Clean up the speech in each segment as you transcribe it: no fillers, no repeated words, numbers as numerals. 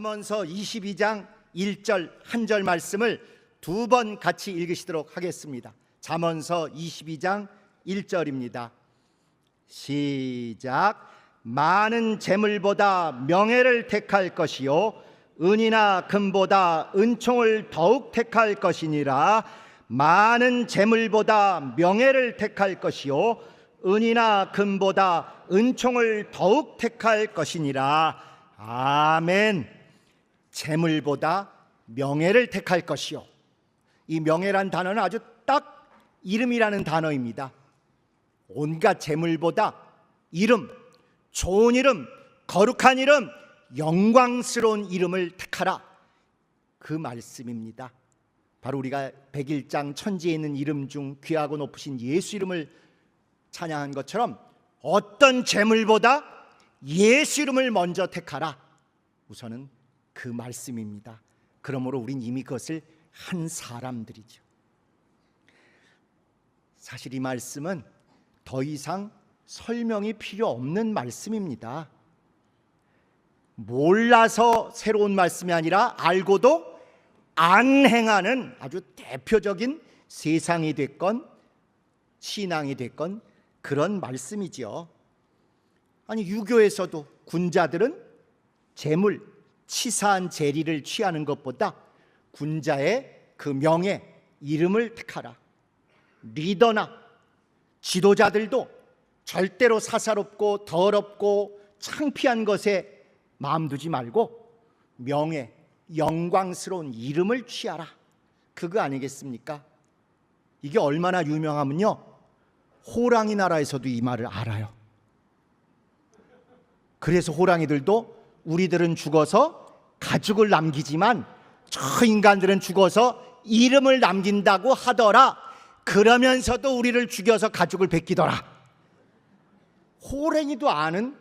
잠언서 22장 1절 한 절 말씀을 두 번 같이 읽으시도록 하겠습니다. 잠언서 22장 1절입니다. 시작. 많은 재물보다 명예를 택할 것이요 은이나 금보다 은총을 더욱 택할 것이니라. 많은 재물보다 명예를 택할 것이요 은이나 금보다 은총을 더욱 택할 것이니라. 아멘. 재물보다 명예를 택할 것이요. 이 명예란 단어는 아주 딱 이름이라는 단어입니다. 온갖 재물보다 이름, 좋은 이름, 거룩한 이름, 영광스러운 이름을 택하라, 그 말씀입니다. 바로 우리가 101장 천지에 있는 이름 중 귀하고 높으신 예수 이름을 찬양한 것처럼 어떤 재물보다 예수 이름을 먼저 택하라, 우선은 그 말씀입니다. 그러므로 우린 이미 그것을 한 사람들이죠. 사실 이 말씀은 더 이상 설명이 필요 없는 말씀입니다. 몰라서 새로운 말씀이 아니라 알고도 안 행하는 아주 대표적인 세상이 됐건 신앙이 됐건 그런 말씀이죠. 아니, 유교에서도 군자들은 재물, 치사한 재리를 취하는 것보다 군자의 그 명예, 이름을 택하라. 리더나 지도자들도 절대로 사사롭고 더럽고 창피한 것에 마음 두지 말고 명예, 영광스러운 이름을 취하라, 그거 아니겠습니까? 이게 얼마나 유명하면요, 호랑이 나라에서도 이 말을 알아요. 그래서 호랑이들도 우리들은 죽어서 가죽을 남기지만 저 인간들은 죽어서 이름을 남긴다고 하더라, 그러면서도 우리를 죽여서 가죽을 베끼더라. 호랑이도 아는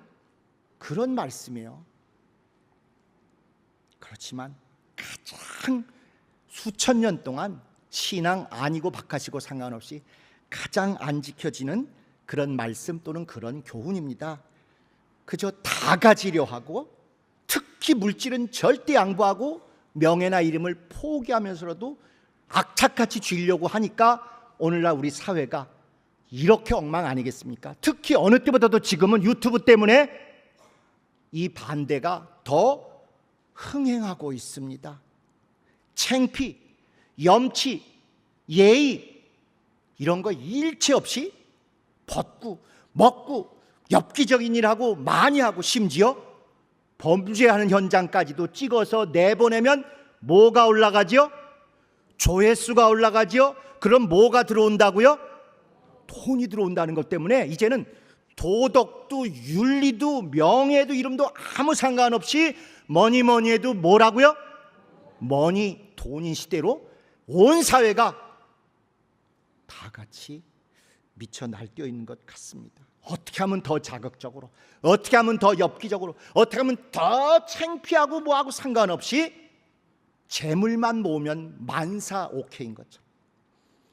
그런 말씀이에요. 그렇지만 가장 수천 년 동안 신앙 아니고 박하시고 상관없이 가장 안 지켜지는 그런 말씀 또는 그런 교훈입니다. 그저 다 가지려 하고, 특히 물질은 절대 양보하고 명예나 이름을 포기하면서라도 악착같이 쥐려고 하니까 오늘날 우리 사회가 이렇게 엉망 아니겠습니까? 특히 어느 때보다도 지금은 유튜브 때문에 이 반대가 더 흥행하고 있습니다. 창피, 염치, 예의 이런 거 일체 없이 벗고 먹고 엽기적인 일하고 많이 하고, 심지어 범죄하는 현장까지도 찍어서 내보내면 뭐가 올라가죠? 조회수가 올라가죠. 그럼 뭐가 들어온다고요? 돈이 들어온다는 것 때문에 이제는 도덕도 윤리도 명예도 이름도 아무 상관없이 뭐니 해도 뭐라고요? 머니, 돈인 시대로 온 사회가 다 같이 미쳐 날뛰어 있는 것 같습니다. 어떻게 하면 더 자극적으로, 어떻게 하면 더 엽기적으로, 어떻게 하면 더 창피하고 뭐하고 상관없이 재물만 모으면 만사 오케이인 것처럼,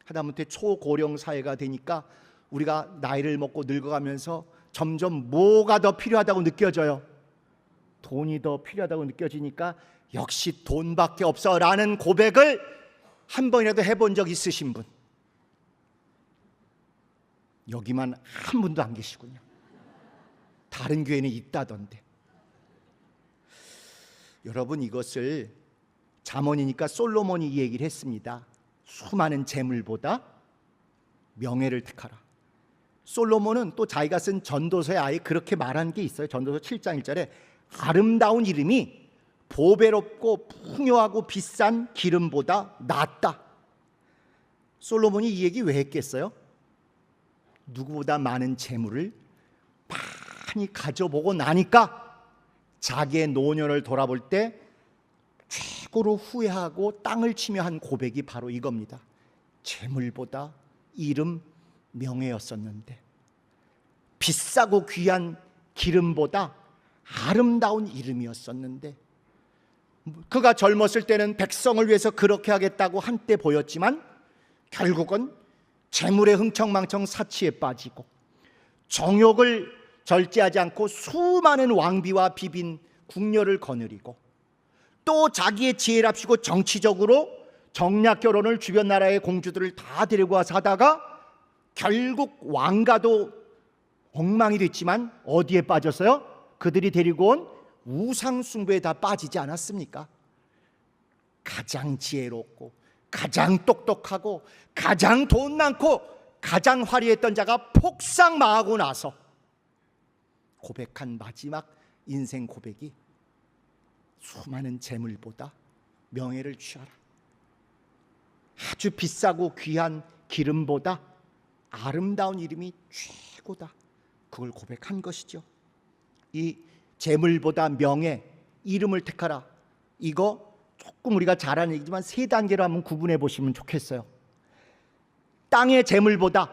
하다못해 초고령 사회가 되니까 우리가 나이를 먹고 늙어가면서 점점 뭐가 더 필요하다고 느껴져요? 돈이 더 필요하다고 느껴지니까 역시 돈밖에 없어 라는 고백을 한 번이라도 해본 적 있으신 분? 여기만 한 분도 안 계시군요. 다른 교회는 있다던데. 여러분, 이것을 잠언이니까 솔로몬이 이 얘기를 했습니다. 수많은 재물보다 명예를 택하라. 솔로몬은 또 자기가 쓴 전도서에 아예 그렇게 말한 게 있어요. 전도서 7장 1절에 아름다운 이름이 보배롭고 풍요하고 비싼 기름보다 낫다. 솔로몬이 이 얘기 왜 했겠어요? 누구보다 많은 재물을 많이 가져보고 나니까 자기의 노년을 돌아볼 때 최고로 후회하고 땅을 치며 한 고백이 바로 이겁니다. 재물보다 이름, 명예였었는데, 비싸고 귀한 기름보다 아름다운 이름이었었는데, 그가 젊었을 때는 백성을 위해서 그렇게 하겠다고 한때 보였지만 결국은 재물에 흥청망청 사치에 빠지고 정욕을 절제하지 않고 수많은 왕비와 비빈 궁녀를 거느리고 또 자기의 지혜랍시고 정치적으로 정략 결혼을 주변 나라의 공주들을 다 데리고 와서 하다가 결국 왕가도 엉망이 됐지만 어디에 빠졌어요? 그들이 데리고 온 우상 숭배에 다 빠지지 않았습니까? 가장 지혜롭고 가장 똑똑하고 가장 돈 많고 가장 화려했던 자가 폭삭망하고 나서 고백한 마지막 인생 고백이 수많은 재물보다 명예를 취하라, 아주 비싸고 귀한 기름보다 아름다운 이름이 최고다, 그걸 고백한 것이죠. 이 재물보다 명예, 이름을 택하라, 이거 조금 우리가 잘 아는 얘기지만 세 단계로 한번 구분해 보시면 좋겠어요. 땅의 재물보다,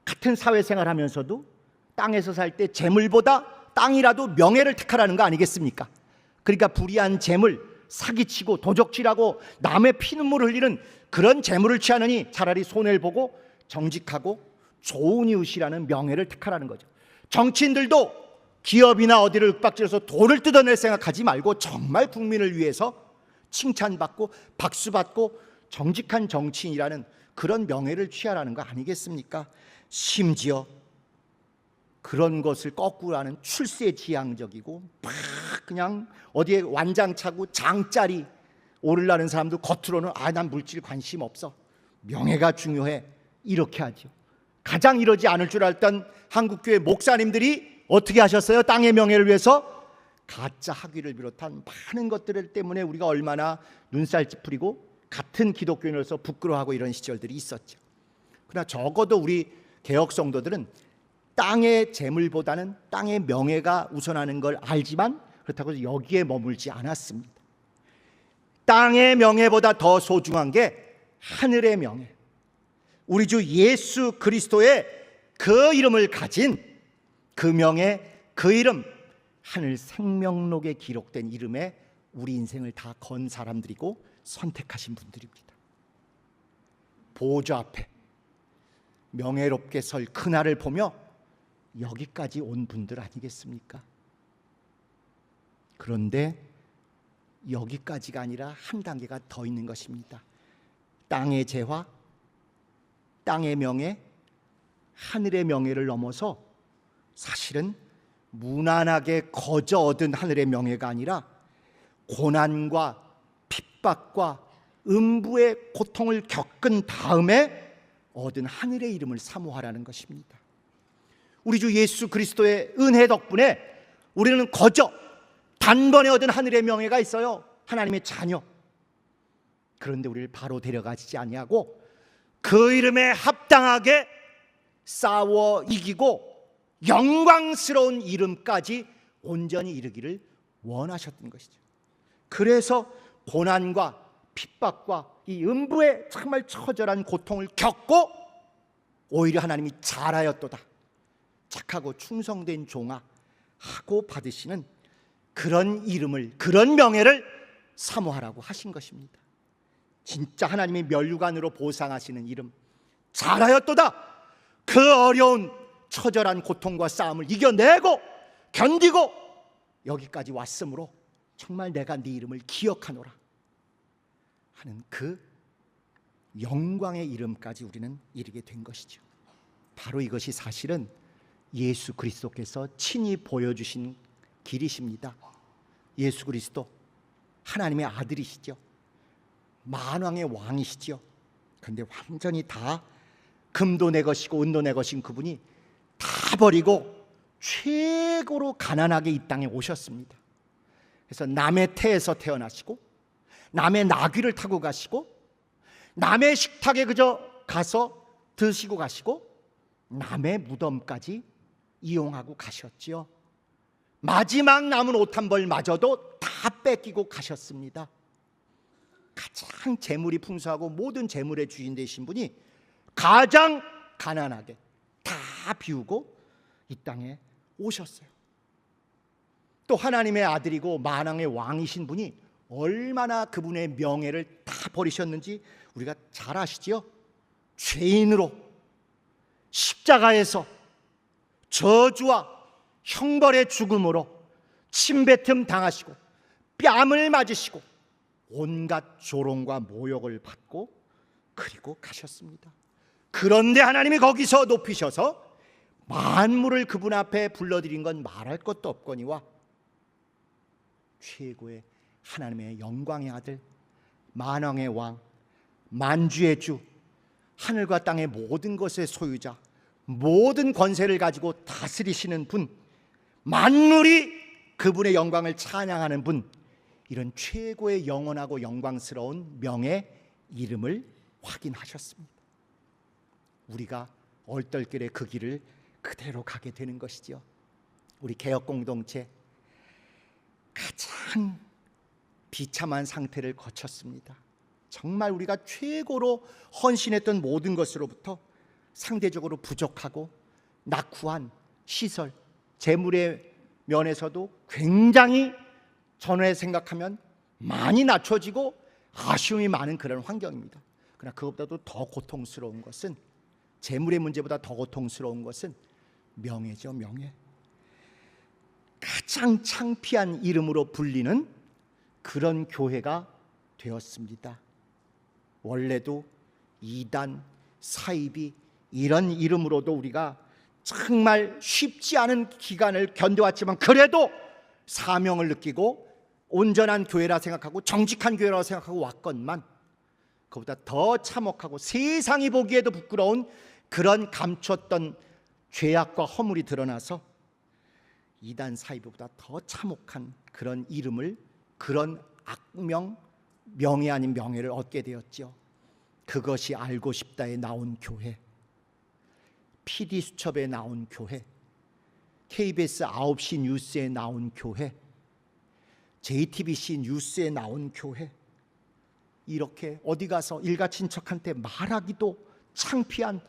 같은 사회생활 하면서도 땅에서 살 때 재물보다 땅이라도 명예를 택하라는 거 아니겠습니까? 그러니까 불의한 재물, 사기치고 도적질하고 남의 피눈물을 흘리는 그런 재물을 취하느니 차라리 손해를 보고 정직하고 좋은 이웃이라는 명예를 택하라는 거죠. 정치인들도 기업이나 어디를 윽박질러서 돈을 뜯어낼 생각하지 말고 정말 국민을 위해서 칭찬받고 박수받고 정직한 정치인이라는 그런 명예를 취하라는 거 아니겠습니까? 심지어 그런 것을 거꾸로 하는 출세지향적이고 막 그냥 어디에 완장차고 장짜리 오르려는 사람도 겉으로는 난 물질 관심 없어, 명예가 중요해, 이렇게 하죠. 가장 이러지 않을 줄 알았던 한국교회 목사님들이 어떻게 하셨어요? 땅의 명예를 위해서 가짜 학위를 비롯한 많은 것들 때문에 우리가 얼마나 눈살 찌푸리고 같은 기독교인으로서 부끄러워하고 이런 시절들이 있었죠. 그러나 적어도 우리 개혁 성도들은 땅의 재물보다는 땅의 명예가 우선하는 걸 알지만 그렇다고 해서 여기에 머물지 않았습니다. 땅의 명예보다 더 소중한 게 하늘의 명예, 우리 주 예수 그리스도의 그 이름을 가진 그 명예, 그 이름, 하늘 생명록에 기록된 이름에 우리 인생을 다 건 사람들이고 선택하신 분들입니다. 보좌 앞에 명예롭게 설 그날을 보며 여기까지 온 분들 아니겠습니까? 그런데 여기까지가 아니라 한 단계가 더 있는 것입니다. 땅의 재화, 땅의 명예, 하늘의 명예를 넘어서 사실은 무난하게 거저 얻은 하늘의 명예가 아니라 고난과 핍박과 음부의 고통을 겪은 다음에 얻은 하늘의 이름을 사모하라는 것입니다. 우리 주 예수 그리스도의 은혜 덕분에 우리는 거저 단번에 얻은 하늘의 명예가 있어요. 하나님의 자녀. 그런데 우리를 바로 데려가지 아니하고 그 이름에 합당하게 싸워 이기고 영광스러운 이름까지 온전히 이르기를 원하셨던 것이죠. 그래서 고난과 핍박과 이 음부의 정말 처절한 고통을 겪고 오히려 하나님이 잘하였도다, 착하고 충성된 종아 하고 받으시는 그런 이름을, 그런 명예를 사모하라고 하신 것입니다. 진짜 하나님의 면류관으로 보상하시는 이름, 잘하였도다, 그 어려운 처절한 고통과 싸움을 이겨내고 견디고 여기까지 왔으므로 정말 내가 네 이름을 기억하노라 하는 그 영광의 이름까지 우리는 이르게 된 것이죠. 바로 이것이 사실은 예수 그리스도께서 친히 보여주신 길이십니다. 예수 그리스도 하나님의 아들이시죠. 만왕의 왕이시죠. 그런데 완전히 다 금도 내 것이고 은도 내 것인 그분이 다 버리고 최고로 가난하게 이 땅에 오셨습니다. 그래서 남의 태에서 태어나시고 남의 나귀를 타고 가시고 남의 식탁에 그저 가서 드시고 가시고 남의 무덤까지 이용하고 가셨지요. 마지막 남은 옷 한 벌마저도 다 뺏기고 가셨습니다. 가장 재물이 풍성하고 모든 재물의 주인 되신 분이 가장 가난하게 다 비우고 이 땅에 오셨어요. 또 하나님의 아들이고 만왕의 왕이신 분이 얼마나 그분의 명예를 다 버리셨는지 우리가 잘 아시지요? 죄인으로 십자가에서 저주와 형벌의 죽음으로 침뱉음 당하시고 뺨을 맞으시고 온갖 조롱과 모욕을 받고 그리고 가셨습니다. 그런데 하나님이 거기서 높이셔서 만물을 그분 앞에 불러들인 건 말할 것도 없거니와 최고의 하나님의 영광의 아들, 만왕의 왕, 만주의 주, 하늘과 땅의 모든 것의 소유자, 모든 권세를 가지고 다스리시는 분, 만물이 그분의 영광을 찬양하는 분, 이런 최고의 영원하고 영광스러운 명의 이름을 확인하셨습니다. 우리가 얼떨결에 그 길을 그대로 가게 되는 것이죠. 우리 개혁 공동체 가장 비참한 상태를 거쳤습니다. 정말 우리가 최고로 헌신했던 모든 것으로부터 상대적으로 부족하고 낙후한 시설, 재물의 면에서도 굉장히 전에 생각하면 많이 낮춰지고 아쉬움이 많은 그런 환경입니다. 그러나 그것보다도 더 고통스러운 것은, 재물의 문제보다 더 고통스러운 것은 명예죠. 명예. 가장 창피한 이름으로 불리는 그런 교회가 되었습니다. 원래도 이단, 사이비 이런 이름으로도 우리가 정말 쉽지 않은 기간을 견뎌왔지만 그래도 사명을 느끼고 온전한 교회라 생각하고 정직한 교회라고 생각하고 왔건만, 그보다 더 참혹하고 세상이 보기에도 부끄러운 그런 감췄던 죄악과 허물이 드러나서 이단 사이비보다 더 참혹한 그런 이름을, 그런 악명, 명예 아닌 명예를 얻게 되었죠. 그것이 알고 싶다에 나온 교회, PD수첩에 나온 교회, KBS 9시 뉴스에 나온 교회, JTBC 뉴스에 나온 교회, 이렇게 어디 가서 일가친척한테 말하기도 창피한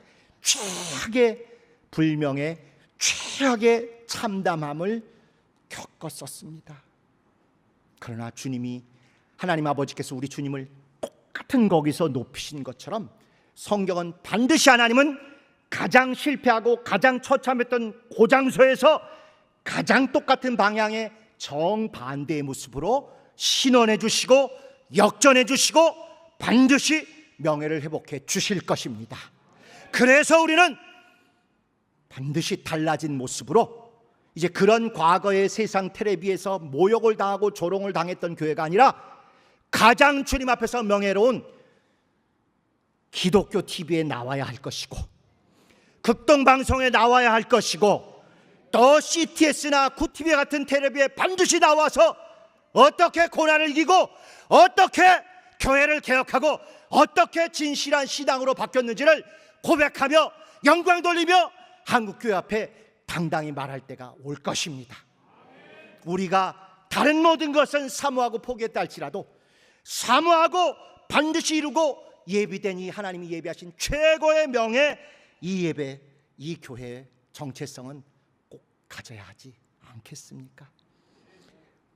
최악의 불명예, 최악의 참담함을 겪었었습니다. 그러나 주님이, 하나님 아버지께서 우리 주님을 똑같은 거기서 높이신 것처럼 성경은 반드시 하나님은 가장 실패하고 가장 처참했던 고장소에서 가장 똑같은 방향의 정반대의 모습으로 신원해 주시고 역전해 주시고 반드시 명예를 회복해 주실 것입니다. 그래서 우리는 반드시 달라진 모습으로 이제 그런 과거의 세상 텔레비에서 모욕을 당하고 조롱을 당했던 교회가 아니라 가장 주님 앞에서 명예로운 기독교 TV에 나와야 할 것이고, 극동방송에 나와야 할 것이고, 또 CTS나 구TV 같은 텔레비에 반드시 나와서 어떻게 고난을 이기고 어떻게 교회를 개혁하고 어떻게 진실한 신앙으로 바뀌었는지를 고백하며 영광 돌리며 한국교회 앞에 당당히 말할 때가 올 것입니다. 우리가 다른 모든 것은 사모하고 포기했다 할지라도 사모하고 반드시 이루고 예비된 이 하나님이 예비하신 최고의 명예, 이 예배, 이 교회의 정체성은 꼭 가져야 하지 않겠습니까?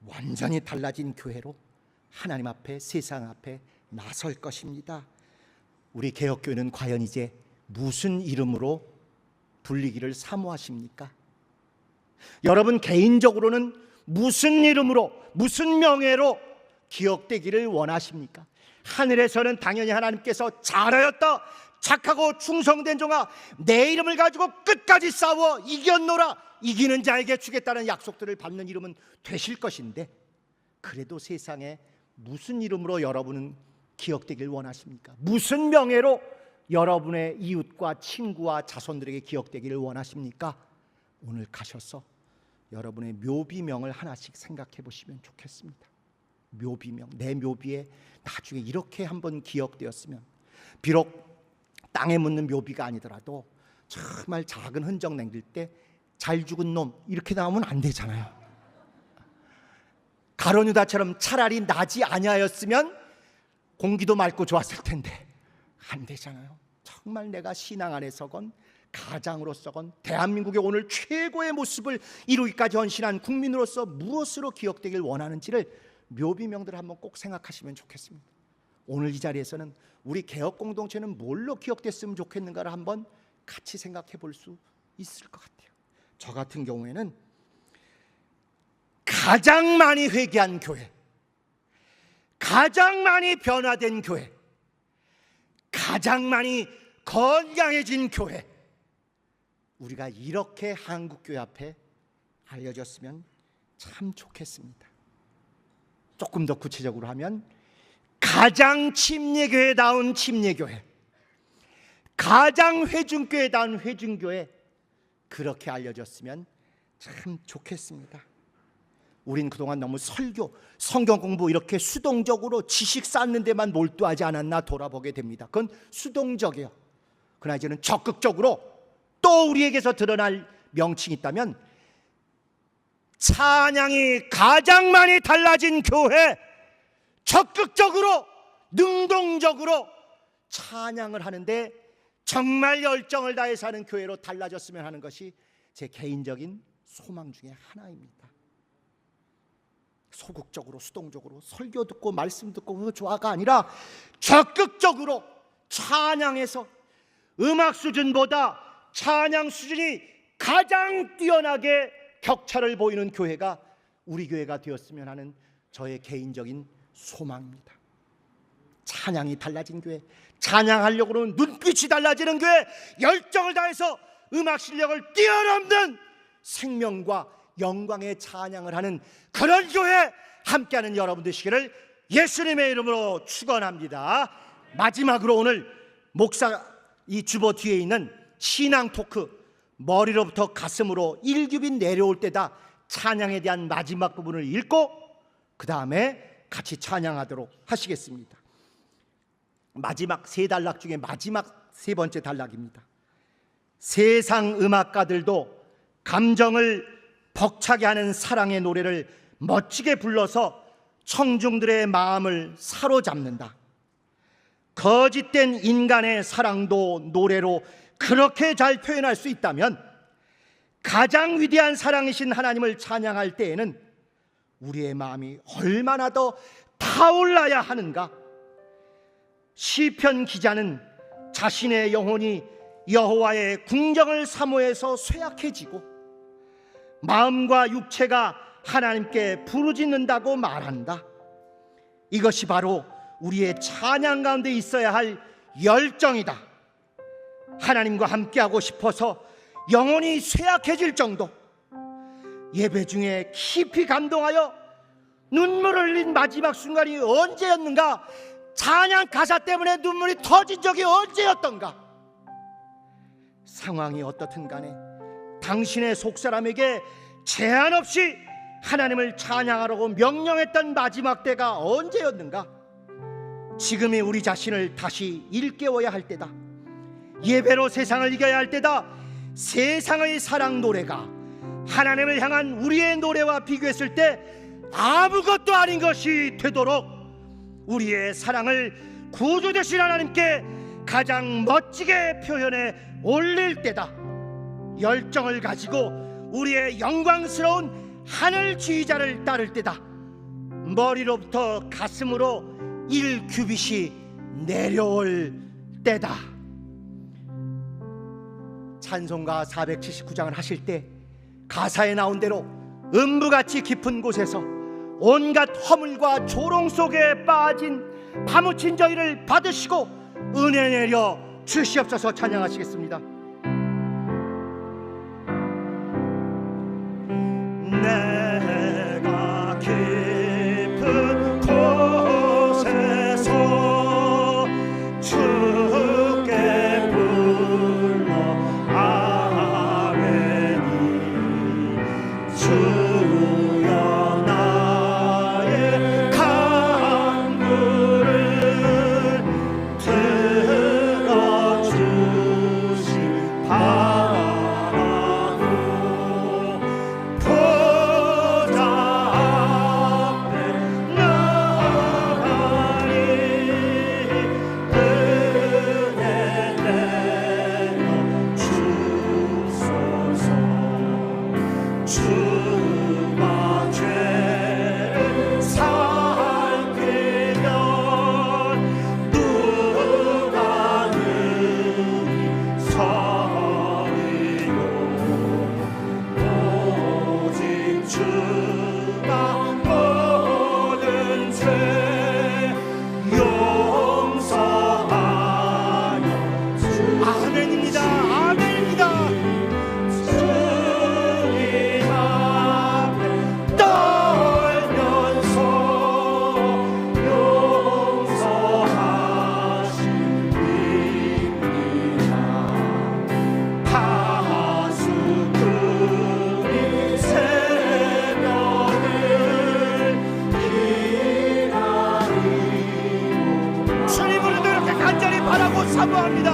완전히 달라진 교회로 하나님 앞에, 세상 앞에 나설 것입니다. 우리 개혁교회는 과연 이제 무슨 이름으로 불리기를 사모하십니까? 여러분 개인적으로는 무슨 이름으로, 무슨 명예로 기억되기를 원하십니까? 하늘에서는 당연히 하나님께서 잘하였다, 착하고 충성된 종아, 내 이름을 가지고 끝까지 싸워 이겼노라, 이기는 자에게 주겠다는 약속들을 받는 이름은 되실 것인데, 그래도 세상에 무슨 이름으로 여러분은 기억되길 원하십니까? 무슨 명예로 여러분의 이웃과 친구와 자손들에게 기억되기를 원하십니까? 오늘 가셔서 여러분의 묘비명을 하나씩 생각해 보시면 좋겠습니다. 묘비명, 내 묘비에 나중에 이렇게 한번 기억되었으면, 비록 땅에 묻는 묘비가 아니더라도 정말 작은 흔적 남길 때 잘 죽은 놈 이렇게 나오면 안 되잖아요. 가론유다처럼 차라리 나지 아니하였으면 공기도 맑고 좋았을 텐데 안 되잖아요. 정말 내가 신앙 안에서건 가장으로서건 대한민국의 오늘 최고의 모습을 이루기까지 헌신한 국민으로서 무엇으로 기억되길 원하는지를 묘비명들을 한번 꼭 생각하시면 좋겠습니다. 오늘 이 자리에서는 우리 개혁 공동체는 뭘로 기억됐으면 좋겠는가를 한번 같이 생각해 볼 수 있을 것 같아요. 저 같은 경우에는 가장 많이 회개한 교회, 가장 많이 변화된 교회, 가장 많이 건강해진 교회, 우리가 이렇게 한국교회 앞에 알려졌으면 참 좋겠습니다. 조금 더 구체적으로 하면 가장 침례교회다운 침례교회, 가장 회중교회다운 회중교회, 그렇게 알려졌으면 참 좋겠습니다. 우린 그동안 너무 설교, 성경 공부 이렇게 수동적으로 지식 쌓는 데만 몰두하지 않았나 돌아보게 됩니다. 그건 수동적이에요. 그러나 이제는 적극적으로 또 우리에게서 드러날 명칭이 있다면 찬양이 가장 많이 달라진 교회, 적극적으로 능동적으로 찬양을 하는데 정말 열정을 다해서 하는 교회로 달라졌으면 하는 것이 제 개인적인 소망 중에 하나입니다. 소극적으로 수동적으로 설교 듣고 말씀 듣고 좋아가 아니라 적극적으로 찬양해서 음악 수준보다 찬양 수준이 가장 뛰어나게 격차를 보이는 교회가 우리 교회가 되었으면 하는 저의 개인적인 소망입니다. 찬양이 달라진 교회, 찬양하려고 하는 눈빛이 달라지는 교회, 열정을 다해서 음악 실력을 뛰어넘는 생명과 영광의 찬양을 하는 그런 교회 함께하는 여러분 되시기를 예수님의 이름으로 축원합니다. 마지막으로 오늘 목사 이 주보 뒤에 있는 신앙 토크, 머리로부터 가슴으로 일규빈 내려올 때다 찬양에 대한 마지막 부분을 읽고 그 다음에 같이 찬양하도록 하시겠습니다. 마지막 세 단락 중에 마지막 세 번째 단락입니다. 세상 음악가들도 감정을 벅차게 하는 사랑의 노래를 멋지게 불러서 청중들의 마음을 사로잡는다. 거짓된 인간의 사랑도 노래로 그렇게 잘 표현할 수 있다면 가장 위대한 사랑이신 하나님을 찬양할 때에는 우리의 마음이 얼마나 더 타올라야 하는가. 시편 기자는 자신의 영혼이 여호와의 궁정을 사모해서 쇠약해지고 마음과 육체가 하나님께 부르짖는다고 말한다. 이것이 바로 우리의 찬양 가운데 있어야 할 열정이다. 하나님과 함께하고 싶어서 영혼이 쇠약해질 정도, 예배 중에 깊이 감동하여 눈물을 흘린 마지막 순간이 언제였는가, 찬양 가사 때문에 눈물이 터진 적이 언제였던가. 상황이 어떻든 간에 당신의 속사람에게 제한 없이 하나님을 찬양하라고 명령했던 마지막 때가 언제였는가. 지금이 우리 자신을 다시 일깨워야 할 때다. 예배로 세상을 이겨야 할 때다. 세상의 사랑 노래가 하나님을 향한 우리의 노래와 비교했을 때 아무것도 아닌 것이 되도록 우리의 사랑을 구주 되신 하나님께 가장 멋지게 표현해 올릴 때다. 열정을 가지고 우리의 영광스러운 하늘 지휘자를 따를 때다. 머리로부터 가슴으로 1규빗이 내려올 때다. 찬송가 479장을 하실 때 가사에 나온 대로 음부같이 깊은 곳에서 온갖 허물과 조롱 속에 빠진 파묻힌 저희를 받으시고 은혜 내려 주시옵소서. 찬양하시겠습니다. 내가 깊은 곳에서 주께 불러 아뢰니 주여 나의 간구를 들어주시 바라고 사모합니다.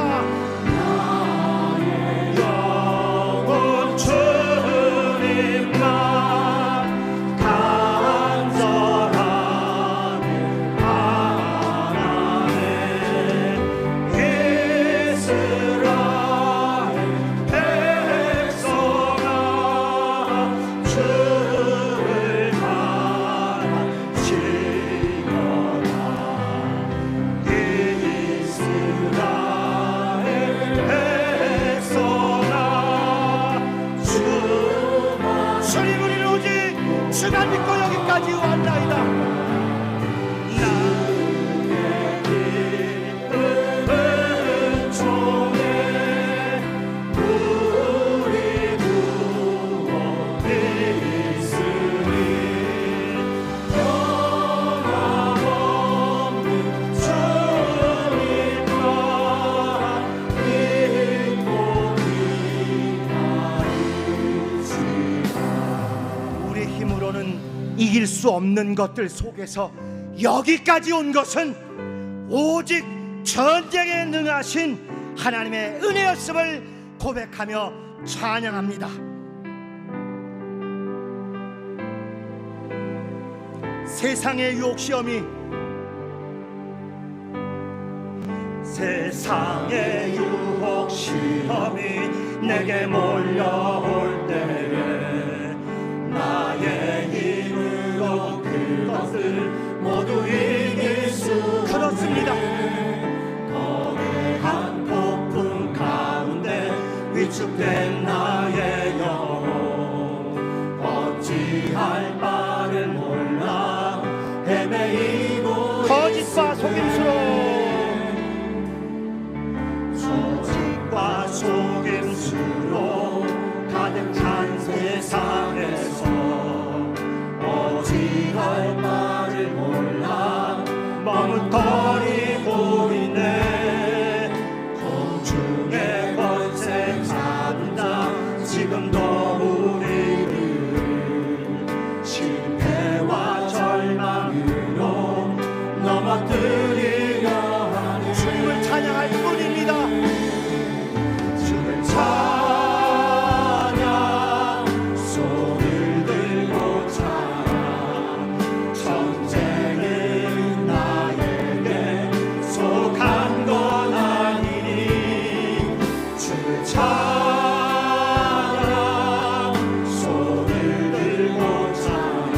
영원 주님만 간절하게 바라네. 이스라엘 백성아 주를 바라시거라. 주님, 우리는 오직 주만 믿고 여기까지 왔나이다. 나의 기쁜 종에 우리 구원이 있으니 변함없는 주님만 믿고 기다리시라. 우리 힘으로는 이길 수 없는 것들 속에서 여기까지 온 것은 오직 전쟁에 능하신 하나님의 은혜였음을 고백하며 찬양합니다. 세상의 유혹시험이 세상의 유혹 시험이 내게 몰려올 때에 나의 힘으로 그것을 모두 이길 수 그렇습니다. 거대한 폭풍 가운데 위축된 나의 영혼 어찌할 바를 몰라 헤매이고 거짓과 속임수로 거짓과 속임수로 가득한 세상에서 어찌할 바를 몰라 머뭇거리고 있네. 공중의 권세 잡는다 지금도 우리를 실패와 절망으로 넘어뜨리려 하는 주님을 찬양할 뿐입니다. 주를 찬양 손을 들고 찬양 전쟁은 나에게 속한 건 아니니 주를 찬양 손을 들고 찬양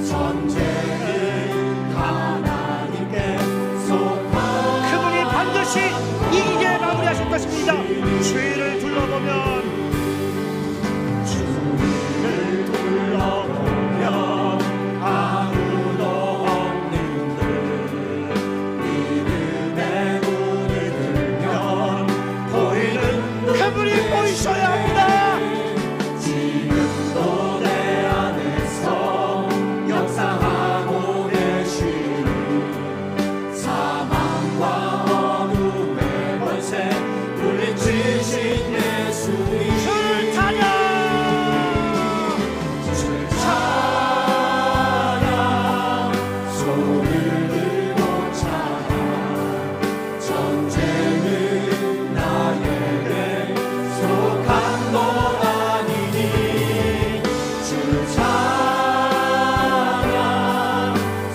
전쟁은 하나님께 속한 그분이 반드시 이기게 마무리하실 것입니다. 주위를 둘러보면 주위를 둘러보면 아무도 없는 듯 믿음의 눈을 들면 보이는 그분이 보이셔야 합니다. 지금도 내 안에서 역사하고 계시니 사망과 어둠의 권세 물리치신 예수님 주를 찬양. 주를 찬양 손을 들고 찬양 전쟁은 나에게 속한 것 아니니 주를 찬양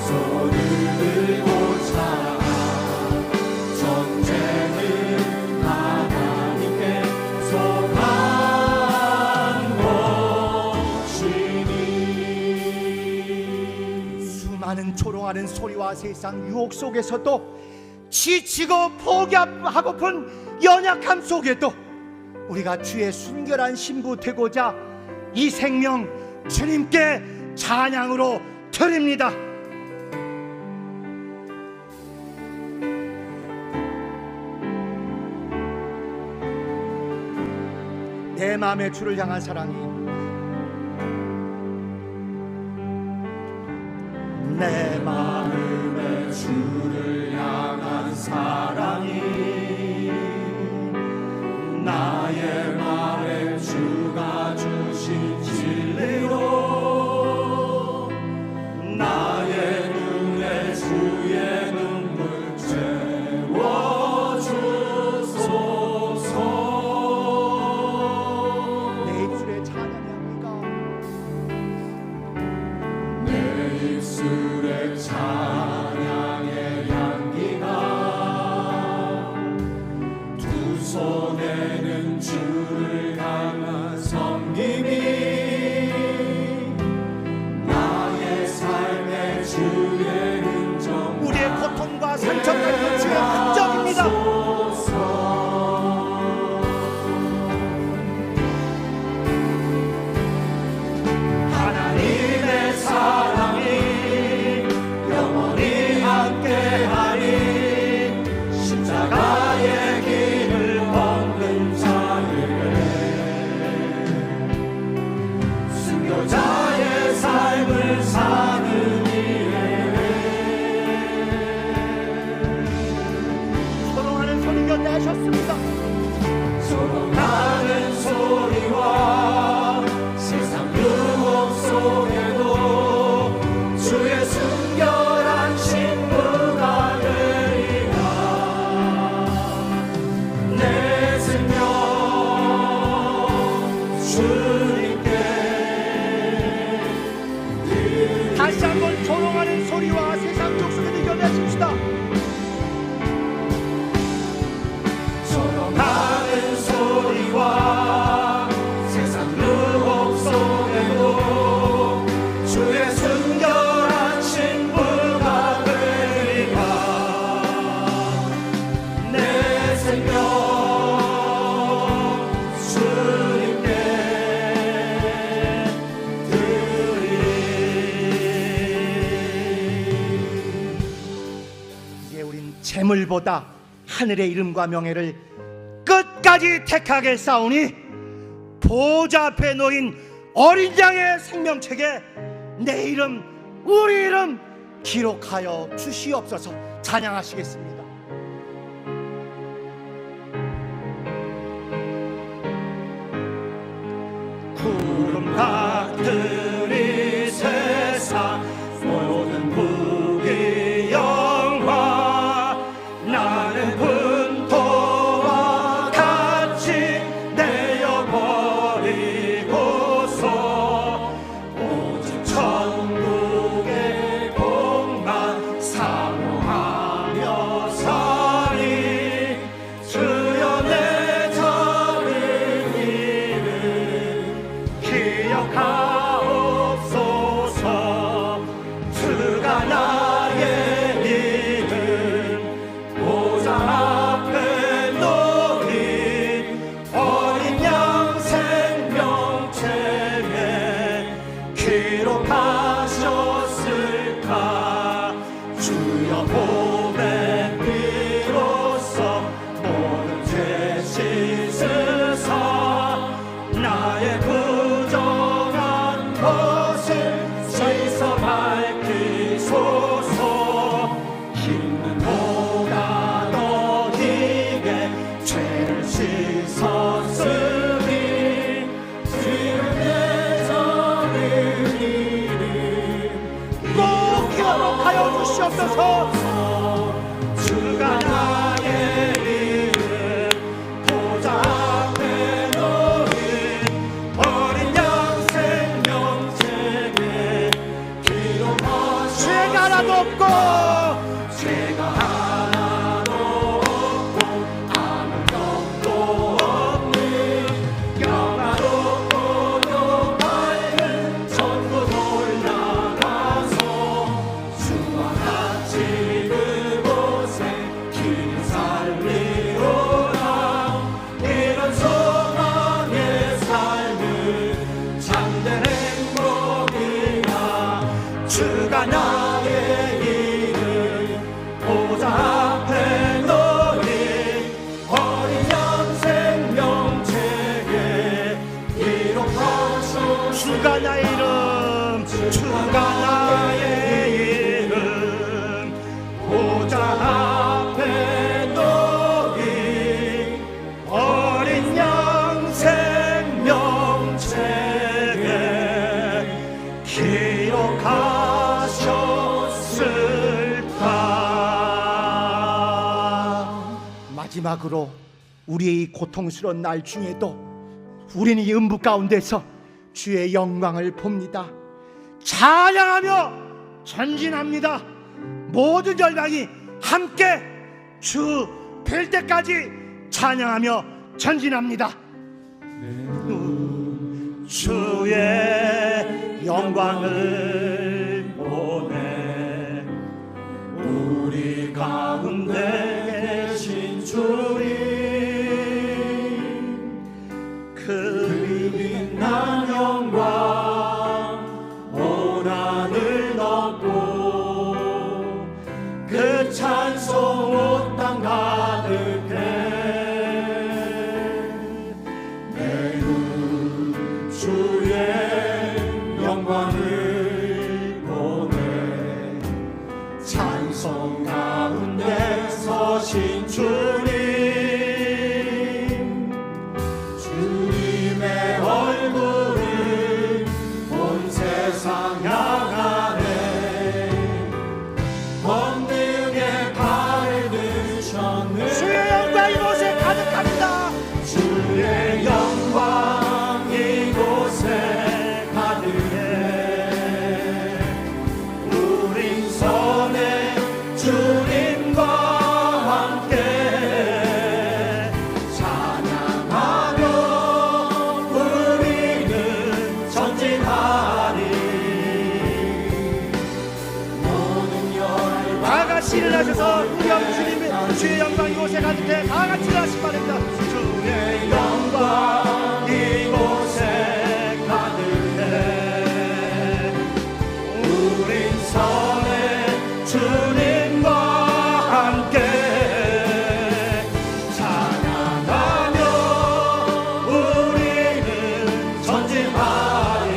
손을 들고 찬양 전쟁은 하나님께 속한 것이니. 수많은 조롱하는 소리와 세상 유혹 속에서도 지치고 포기하고픈 연약함 속에도 우리가 주의 순결한 신부 되고자 이 생명 주님께 찬양으로 드립니다. 내 마음의 주를 향한 사랑이 내 마음의 주를 향한 사랑이 나의 말에 주가 주신 진리로 나의 눈에 주의 눈물 채워주네. 정말 그 주의 흔적입니다. 하나님의 사랑이 영원히 함께하리. 십자가의 길을 걷는 자에게 순교자의 삶을 사는 소롱하는 소리가 내셨습니다. 소롱하는 소리와 세상 유혹 속에도 주의 순결한 신부가 되리라. 내 생명 주님께 다시 한번 소롱하는 소리와 세상 족속에 이겨내십시다. 소롱하는 소리와 세상 유혹 속에도 주의 순결한 신부가 되리라. 내 생명 주님께 드리리. 이제 우린 재물보다 하늘의 이름과 명예를 끝까지 택하게 싸우니 보좌 앞에 놓인 어린 양의 생명책에 내 이름, 우리 이름 기록하여 주시옵소서. 찬양하시겠습니다. 구름 같은 이 세상 모든 부귀 영화 나는 분토와 같이 내어버리고서 오직 천국의 복만 사모하며 사니. 주여 내 작은 이름 기억하옵소서. 주가 나의 이름 보좌 앞에 놓인 어린 양 생명책에 기록하셨을까. 주여 보배 피로써 모든 죄 씻으사 나의 부정한 것을 씻어 밝히소서. 힘은 보다 너희게 죄를 씻었으니. 주의 내 작은 이름 꼭 기록하여 주시옵소서. 주가 나의 이름 보좌 앞에 놓인 어린 양 생명책에 기록하셨으니. 죄가 하나도 없고 죄가 하나도 없고 아무 것도 없는 영화롭고도 밝은 천국 올라가서 주와 같이 그곳에 길 살리오라. 이런 소망의 삶은 참된 행복이야. 주가 나의 이름 보좌 앞에 놓인 어린 양 생명책에 기록하소서. 주가 나의 이름, 주가 나의 이름 보좌 앞에 놓인 어린 양 생명책에 기록하셨을까. 마지막으로 우리의 이 고통스러운 날 중에도 우리는 이 음부 가운데서 주의 영광을 봅니다. 찬양하며 전진합니다. 모든 열방이 함께 주 뵐 때까지 찬양하며 전진합니다. 주의 영광을 보내 우리 가운데 계신 주님 그 빛난 영광 온 하늘 덮고 그 찬송 온 땅 가득해 매우 주의 영광을 보내 찬송 가운데 서신 주님 주님의 얼굴은 온 세상 향하네 권능의 발을 드셨네 주의 영광 이곳에 가득합니다. 주의 영광 이곳에 가득해 우린 선해 주님과 함께 찬양하며 우리는 전진하리 모든 열방 다 같이 일어나셔서 우리 주님의 주의 영광 이곳에 가득해 다 같이 일어나시기 바랍니다. 주의 영광 이곳에 가득해 우린 선해 주님과 함께 찬양하며 우리는 전진하리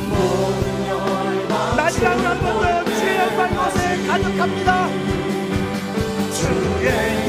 모든 열방 마지막으로 한 번 더 주의 영광 이곳에 가득합니다. 주의